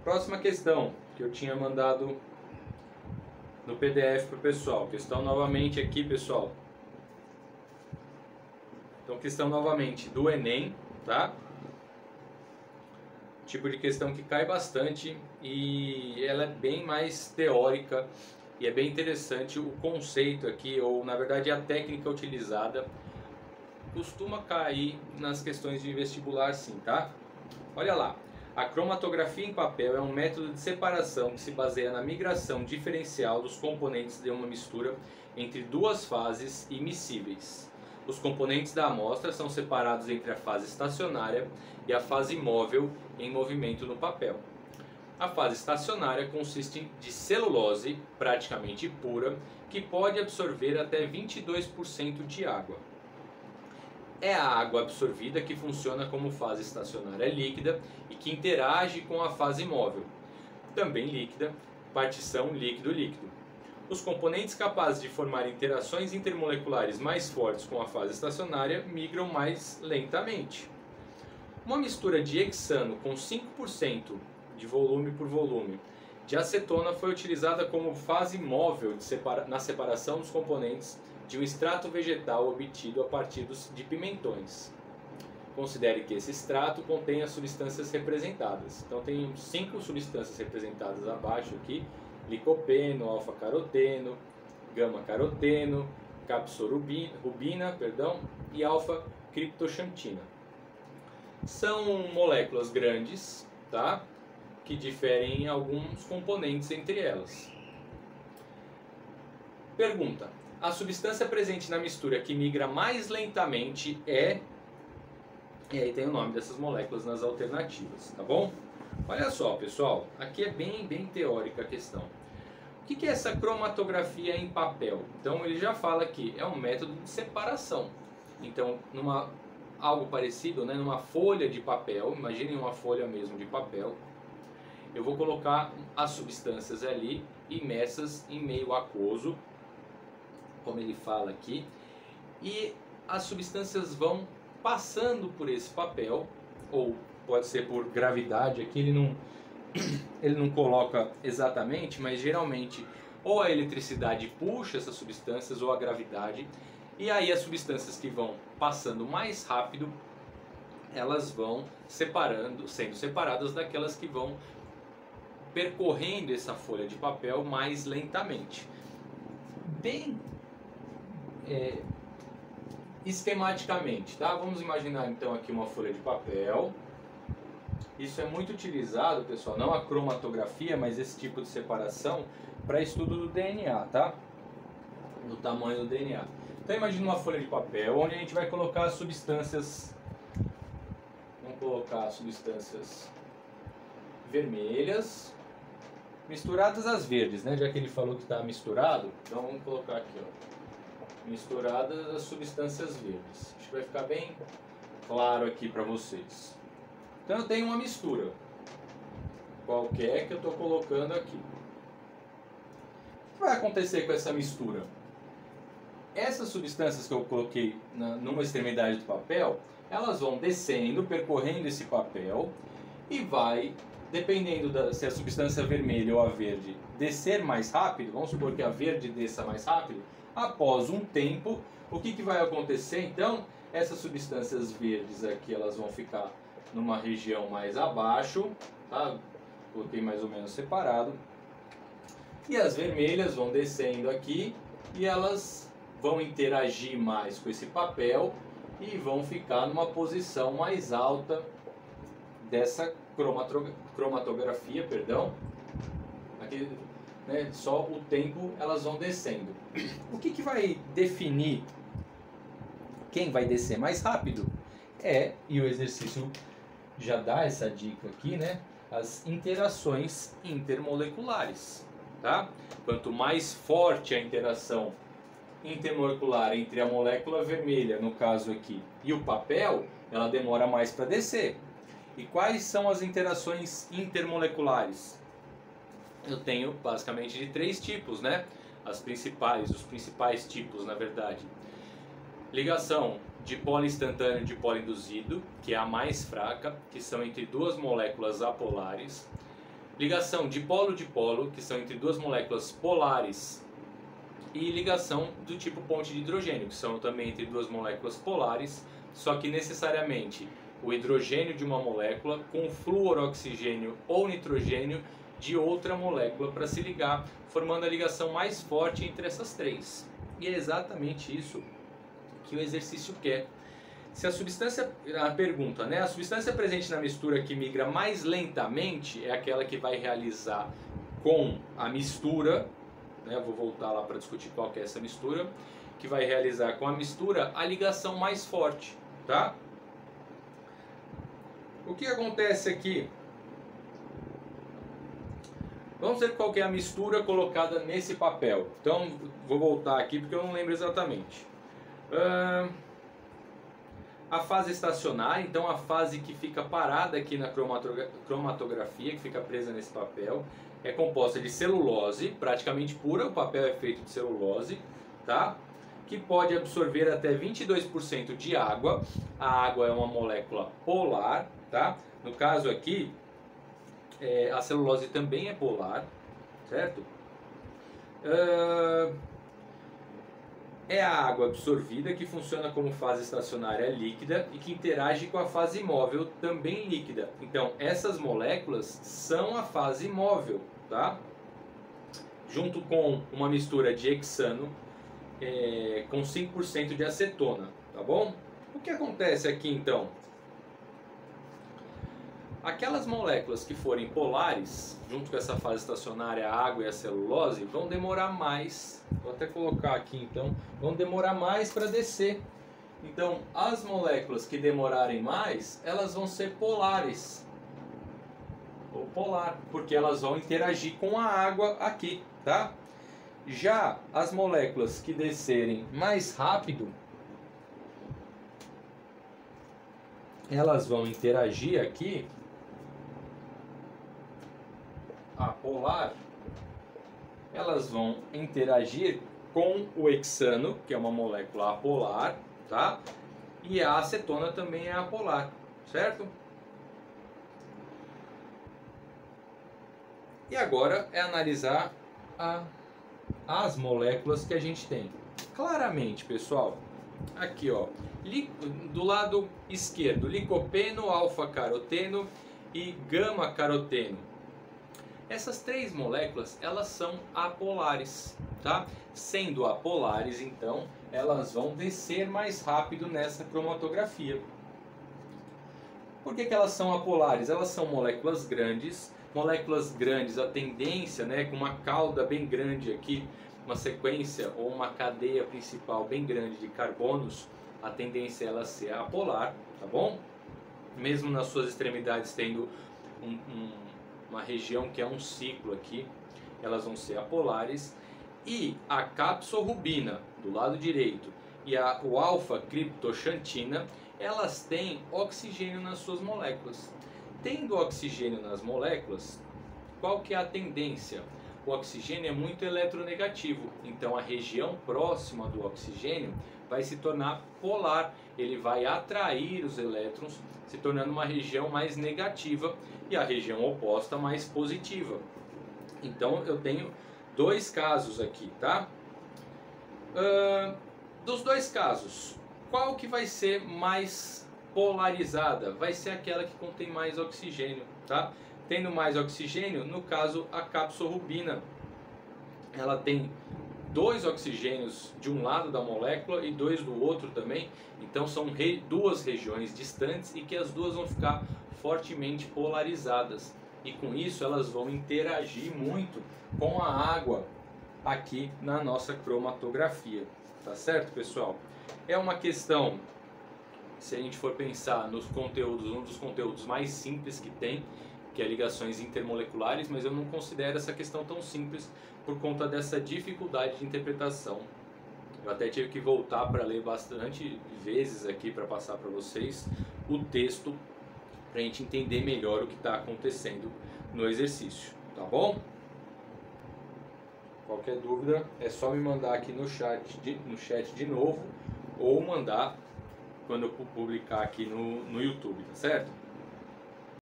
Próxima questão que eu tinha mandado no PDF para o pessoal. Questão novamente aqui, pessoal. Então, questão novamente do Enem, tá? Tipo de questão que cai bastante e ela é bem mais teórica e é bem interessante o conceito aqui, ou na verdade a técnica utilizada costuma cair nas questões de vestibular sim, tá? Olha lá, a cromatografia em papel é um método de separação que se baseia na migração diferencial dos componentes de uma mistura entre duas fases immiscíveis. Os componentes da amostra são separados entre a fase estacionária e a fase móvel em movimento no papel. A fase estacionária consiste de celulose praticamente pura, que pode absorver até 22% de água. É a água absorvida que funciona como fase estacionária líquida e que interage com a fase móvel, também líquida, partição líquido-líquido. Os componentes capazes de formar interações intermoleculares mais fortes com a fase estacionária migram mais lentamente. Uma mistura de hexano com 5% de volume por volume de acetona foi utilizada como fase móvel na separação dos componentes de um extrato vegetal obtido a partir de pimentões. Considere que esse extrato contém as substâncias representadas. Então tem 5 substâncias representadas abaixo aqui: licopeno, alfa-caroteno, gama-caroteno, capsorubina, e alfa-criptoxantina. São moléculas grandes, tá? Que diferem em alguns componentes entre elas. Pergunta: a substância presente na mistura que migra mais lentamente é... E aí tem o nome dessas moléculas nas alternativas, tá bom? Olha só, pessoal, aqui é bem teórica a questão. O que é essa cromatografia em papel? Então ele já fala aqui, é um método de separação. Então, algo parecido, né, numa folha de papel, imaginem uma folha mesmo de papel, eu vou colocar as substâncias ali imersas em meio aquoso, como ele fala aqui, e as substâncias vão passando por esse papel, ou pode ser por gravidade, aqui ele não coloca exatamente, mas geralmente ou a eletricidade puxa essas substâncias ou a gravidade, e aí as substâncias que vão passando mais rápido, elas vão sendo separadas daquelas que vão percorrendo essa folha de papel mais lentamente. Bem esquematicamente, tá? Vamos imaginar então aqui uma folha de papel. Isso é muito utilizado, pessoal, não a cromatografia, mas esse tipo de separação para estudo do DNA, tá? Do tamanho do DNA. Então imagine uma folha de papel onde a gente vai colocar as substâncias. Vamos colocar substâncias vermelhas misturadas às verdes, né? Já que ele falou que está misturado, então vamos colocar aqui, ó, misturadas as substâncias verdes. Acho que vai ficar bem claro aqui para vocês. Então eu tenho uma mistura qualquer que eu estou colocando aqui. O que vai acontecer com essa mistura? Essas substâncias que eu coloquei numa extremidade do papel, elas vão descendo, percorrendo esse papel e vai, dependendo se a substância vermelha ou a verde descer mais rápido, vamos supor que a verde desça mais rápido, após um tempo, o que vai acontecer então? Essas substâncias verdes aqui, elas vão ficar numa região mais abaixo, tá? Coloquei mais ou menos separado. E as vermelhas vão descendo aqui e elas vão interagir mais com esse papel e vão ficar numa posição mais alta dessa cromatografia, perdão. Aqui, né, só o tempo elas vão descendo. O que vai definir quem vai descer mais rápido? E o exercício já dá essa dica aqui, né? As interações intermoleculares, tá? Quanto mais forte a interação intermolecular entre a molécula vermelha, no caso aqui, e o papel, ela demora mais para descer. E quais são as interações intermoleculares? Eu tenho basicamente de 3 tipos, né? Os principais tipos, na verdade. Ligação de polo instantâneo de polo induzido, que é a mais fraca, que são entre 2 moléculas apolares. ligação dipolo-dipolo, que são entre duas moléculas polares, e ligação do tipo ponte de hidrogênio, que são também entre duas moléculas polares, só que necessariamente o hidrogênio de uma molécula com fluoroxigênio ou nitrogênio de outra molécula para se ligar, formando a ligação mais forte entre essas três. E é exatamente isso que o exercício quer. Se a substância, a pergunta, né? A substância presente na mistura que migra mais lentamente é aquela que vai realizar com a mistura, né? Vou voltar lá para discutir qual que é essa mistura, que vai realizar com a mistura a ligação mais forte, tá? O que acontece aqui? Vamos ver qual que é a mistura colocada nesse papel. Então, vou voltar aqui porque eu não lembro exatamente. A fase estacionária, então a fase que fica parada aqui na cromatografia, que fica presa nesse papel, é composta de celulose, praticamente pura, o papel é feito de celulose, tá? Que pode absorver até 22% de água. A água é uma molécula polar, tá? No caso aqui, a celulose também é polar, certo? É a água absorvida que funciona como fase estacionária líquida e que interage com a fase móvel também líquida. Então, essas moléculas são a fase móvel, tá? Junto com uma mistura de hexano com 5% de acetona, tá bom? O que acontece aqui então? Aquelas moléculas que forem polares, junto com essa fase estacionária, a água e a celulose, vão demorar mais, vou até colocar aqui então, vão demorar mais para descer. Então, as moléculas que demorarem mais, elas vão ser polares, ou polar, porque elas vão interagir com a água aqui, tá? Já as moléculas que descerem mais rápido, elas vão interagir aqui, a polar, elas vão interagir com o hexano, que é uma molécula apolar, tá? E a acetona também é apolar, certo? E agora é analisar as moléculas que a gente tem. Claramente, pessoal, aqui ó, do lado esquerdo, licopeno, alfa-caroteno e gama-caroteno. Essas três moléculas, elas são apolares, tá? Sendo apolares, então, elas vão descer mais rápido nessa cromatografia. Por que elas são apolares? Elas são moléculas grandes, a tendência, né, com uma cauda bem grande aqui, uma sequência ou uma cadeia principal bem grande de carbonos, a tendência é ela ser apolar, tá bom? Mesmo nas suas extremidades tendo uma região que é um ciclo aqui, elas vão ser apolares. E a capsorrubina, do lado direito, e o alfa-criptoxantina, elas têm oxigênio nas suas moléculas. Tendo oxigênio nas moléculas, qual que é a tendência? O oxigênio é muito eletronegativo, então a região próxima do oxigênio vai se tornar polar, ele vai atrair os elétrons, se tornando uma região mais negativa e a região oposta mais positiva. Então eu tenho dois casos aqui, tá? Dos dois casos, qual que vai ser mais polarizada? Vai ser aquela que contém mais oxigênio, tá? Tendo mais oxigênio, no caso a capsorrubina, ela tem 2 oxigênios de um lado da molécula e 2 do outro também, então são duas regiões distantes e que as duas vão ficar fortemente polarizadas e com isso elas vão interagir muito com a água aqui na nossa cromatografia, tá certo, pessoal? É uma questão, se a gente for pensar nos conteúdos, um dos conteúdos mais simples que tem, que é ligações intermoleculares, mas eu não considero essa questão tão simples por conta dessa dificuldade de interpretação. Eu até tive que voltar para ler bastante vezes aqui para passar para vocês o texto, para a gente entender melhor o que está acontecendo no exercício, tá bom? Qualquer dúvida é só me mandar aqui no chat de novo ou mandar quando eu publicar aqui no YouTube, tá certo?